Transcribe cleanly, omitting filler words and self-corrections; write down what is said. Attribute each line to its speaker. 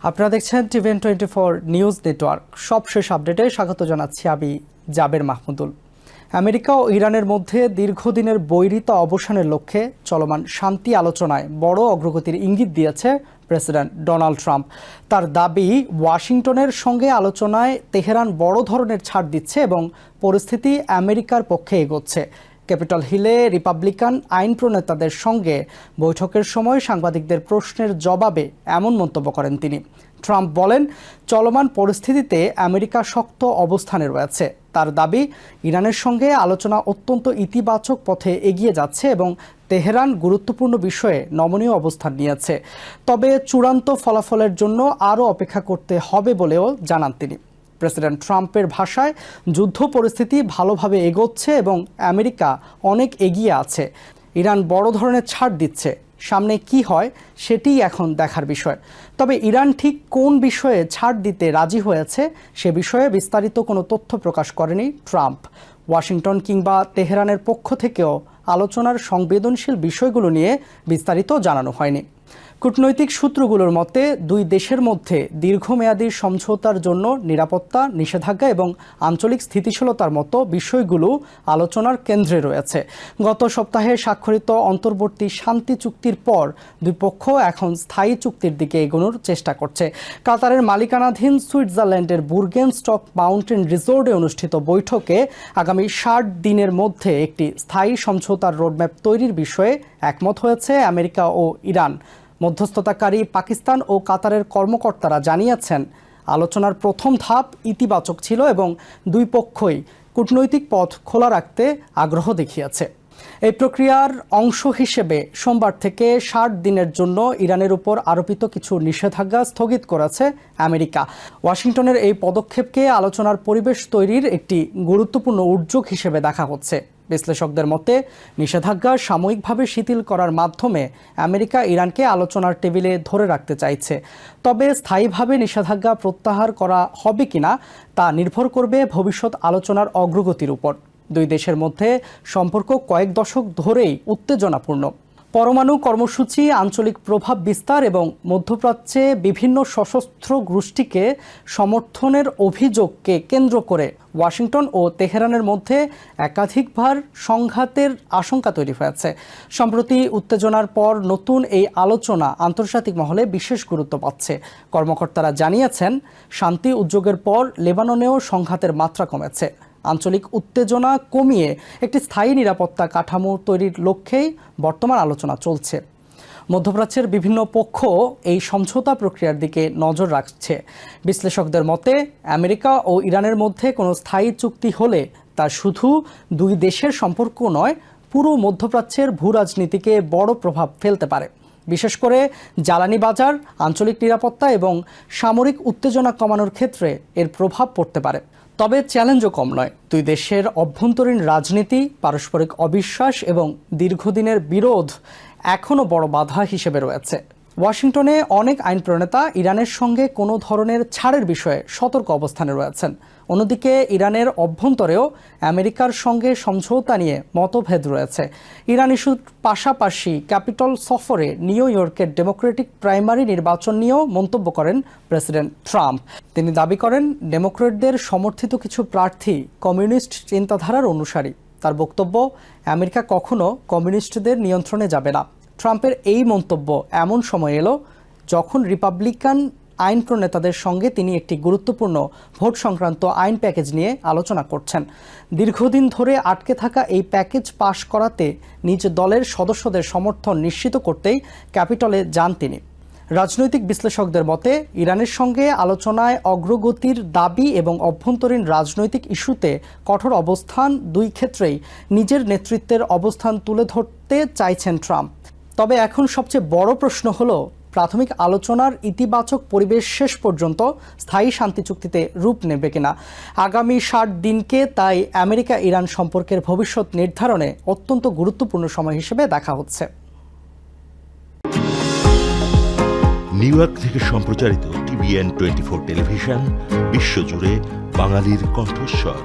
Speaker 1: আপনারা দেখছেন TVN24 news network. সবশেষ আপডেটে স্বাগত জানাচ্ছি আমি জাবের মাহমুদুল। আমেরিকা ও ইরানের মধ্যে দীর্ঘদিনের বৈরিতা অবসানের লক্ষ্যে চলমান শান্তি আলোচনায় বড় অগ্রগতির ইঙ্গিত দিয়েছে প্রেসিডেন্ট ডোনাল্ড ট্রাম্প। তার দাবি, ওয়াশিংটনের সঙ্গে আলোচনায় তেহরান বড় ধরনের ছাড় দিচ্ছে এবং পরিস্থিতি আমেরিকার পক্ষে এগোচ্ছে। ক্যাপিটল হিলে রিপাবলিকান আইন প্রণেতাদের সঙ্গে বৈঠকের সময় সাংবাদিকদের প্রশ্নের জবাবে এমন মন্তব্য করেন তিনি। ট্রাম্প বলেন, চলমান পরিস্থিতিতে আমেরিকা শক্ত অবস্থানে রয়েছে। তার দাবি, ইরানের সঙ্গে আলোচনা অত্যন্ত ইতিবাচক পথে এগিয়ে যাচ্ছে এবং তেহরান গুরুত্বপূর্ণ বিষয়ে নমনীয় অবস্থান নিয়েছে। তবে চূড়ান্ত ফলাফলের জন্য আরও অপেক্ষা করতে হবে বলেও জানান তিনি। প্রেসিডেন্ট ট্রাম্পের ভাষায়, যুদ্ধ পরিস্থিতি ভালোভাবে এগোচ্ছে এবং আমেরিকা অনেক এগিয়ে আছে। ইরান বড় ধরনের ছাড় দিচ্ছে, সামনে কি হয় সেটিই এখন দেখার বিষয়। তবে ইরান ঠিক কোন বিষয়ে ছাড় দিতে রাজি হয়েছে সে বিষয়ে বিস্তারিত কোনো তথ্য প্রকাশ করেনি ট্রাম্প। ওয়াশিংটন কিংবা তেহরানের পক্ষ থেকেও আলোচনার সংবেদনশীল বিষয়গুলো নিয়ে বিস্তারিত জানানো হয়নি। কূটনৈতিক সূত্রগুলোর মতে, দুই দেশের মধ্যে দীর্ঘমেয়াদী সমঝোতার জন্য নিরাপত্তা, নিষেধাজ্ঞা এবং আঞ্চলিক স্থিতিশীলতার মতো বিষয়গুলো আলোচনার কেন্দ্রে রয়েছে। গত সপ্তাহে স্বাক্ষরিত অন্তর্বর্তী শান্তি চুক্তির পর দুই পক্ষ এখন স্থায়ী চুক্তির দিকে এগোনোর চেষ্টা করছে। কাতারের মালিকানাধীন সুইজারল্যান্ডের বুর্গেনস্টক মাউন্টেন রিসোর্টে অনুষ্ঠিত বৈঠকে আগামী 60 দিনের মধ্যে একটি স্থায়ী সমঝোতার রোডম্যাপ তৈরির বিষয়ে একমত হয়েছে আমেরিকা ও ইরান। মধ্যস্থতাকারী পাকিস্তান ও কাতারের কর্মকর্তারা জানিয়েছেন, আলোচনার প্রথম ধাপ ইতিবাচক ছিল এবং দুই পক্ষই কূটনৈতিক পথ খোলা রাখতে আগ্রহ দেখিয়েছে। এই প্রক্রিয়ার অংশ হিসেবে সোমবার থেকে 60 দিনের জন্য ইরানের উপর আরোপিত কিছু নিষেধাজ্ঞা স্থগিত করেছে আমেরিকা। ওয়াশিংটনের এই পদক্ষেপকে আলোচনার পরিবেশ তৈরির একটি গুরুত্বপূর্ণ উদ্যোগ হিসেবে দেখা হচ্ছে। বিশ্লেষকদের মতে, নিষেধাজ্ঞা সাময়িকভাবে শিথিল করার মাধ্যমে আমেরিকা ইরানকে আলোচনার টেবিলে ধরে রাখতে চাইছে। তবে স্থায়ীভাবে নিষেধাজ্ঞা প্রত্যাহার করা হবে কিনা তা নির্ভর করবে ভবিষ্যৎ আলোচনার অগ্রগতির উপর। দুই দেশের মধ্যে সম্পর্ক কয়েক দশক ধরেই উত্তেজনাপূর্ণ। পরমাণু কর্মসূচি, আঞ্চলিক প্রভাব বিস্তার এবং মধ্যপ্রাচ্যে বিভিন্ন সশস্ত্র গোষ্ঠীকে সমর্থনের অভিযোগকে কেন্দ্র করে ওয়াশিংটন ও তেহরানের মধ্যে একাধিকবার সংঘাতের আশঙ্কা তৈরি হয়েছে। সম্প্রতি উত্তেজনার পর নতুন এই আলোচনা আন্তর্জাতিক মহলে বিশেষ গুরুত্ব পাচ্ছে। কর্মকর্তারা জানিয়েছেন, শান্তি উদ্যোগের পর লেবাননেও সংঘাতের মাত্রা কমেছে। আঞ্চলিক উত্তেজনা কমিয়ে একটি স্থায়ী নিরাপত্তা কাঠামো তৈরির লক্ষ্যেই বর্তমান আলোচনা চলছে। মধ্যপ্রাচ্যের বিভিন্ন পক্ষ এই সমঝোতা প্রক্রিয়ার দিকে নজর রাখছে। বিশ্লেষকদের মতে, আমেরিকা ও ইরানের মধ্যে কোনো স্থায়ী চুক্তি হলে তা শুধু দুই দেশের সম্পর্ক নয়, পুরো মধ্যপ্রাচ্যের ভূরাজনীতিকে বড় প্রভাব ফেলতে পারে। বিশেষ করে জ্বালানি বাজার, আঞ্চলিক নিরাপত্তা এবং সামরিক উত্তেজনা কমানোর ক্ষেত্রে এর প্রভাব পড়তে পারে। তবে চ্যালেঞ্জও কম নয়। দুই দেশের অভ্যন্তরীণ রাজনীতি, পারস্পরিক অবিশ্বাস এবং দীর্ঘদিনের বিরোধ এখনও বড় বাধা হিসেবে রয়েছে। ওয়াশিংটনে অনেক আইন প্রণেতা ইরানের সঙ্গে কোনো ধরনের ছাড়ের বিষয়ে সতর্ক অবস্থানে রয়েছেন। অন্যদিকে ইরানের অভ্যন্তরেও আমেরিকার সঙ্গে সমঝোতা নিয়ে মতভেদ রয়েছে। ইরান ইস্যুর পাশাপাশি ক্যাপিটল সফরে নিউ ইয়র্কের ডেমোক্রেটিক প্রাইমারি নির্বাচন নিয়েও মন্তব্য করেন প্রেসিডেন্ট ট্রাম্প। তিনি দাবি করেন, ডেমোক্রেটদের সমর্থিত কিছু প্রার্থী কমিউনিস্ট চিন্তাধারার অনুসারী। তার বক্তব্য, আমেরিকা কখনো কমিউনিস্টদের নিয়ন্ত্রণে যাবে না। ট্রাম্পের এই মন্তব্য এমন সময় এলো যখন রিপাবলিকান আইন প্রণেতাদের সঙ্গে তিনি একটি গুরুত্বপূর্ণ ভোট সংক্রান্ত আইন প্যাকেজ নিয়ে আলোচনা করছেন। দীর্ঘদিন ধরে আটকে থাকা এই প্যাকেজ পাশ করাতে নিজ দলের সদস্যদের সমর্থন নিশ্চিত করতেই ক্যাপিটলে যান তিনি। রাজনৈতিক বিশ্লেষকদের মতে, ইরানের সঙ্গে আলোচনায় অগ্রগতির দাবি এবং অভ্যন্তরীণ রাজনৈতিক ইস্যুতে কঠোর অবস্থান, দুই ক্ষেত্রেই নিজের নেতৃত্বের অবস্থান তুলে ধরতে চাইছেন ট্রাম্প। তবে এখন সবচেয়ে বড় প্রশ্ন হলো, প্রাথমিক আলোচনার ইতিবাচক পরিবেশ শেষ পর্যন্ত স্থায়ী শান্তি চুক্তিতে রূপ নেবে কিনা। আগামী 60 দিনকে তাই আমেরিকা ইরান সম্পর্কের ভবিষ্যৎ নির্ধারণে অত্যন্ত গুরুত্বপূর্ণ সময় হিসেবে দেখা হচ্ছে।
Speaker 2: নিউ ইয়র্ক থেকে সম্প্রচারিত TVN24 টেলিভিশন বিশ্বজুড়ে বাঙালির কণ্ঠস্বর।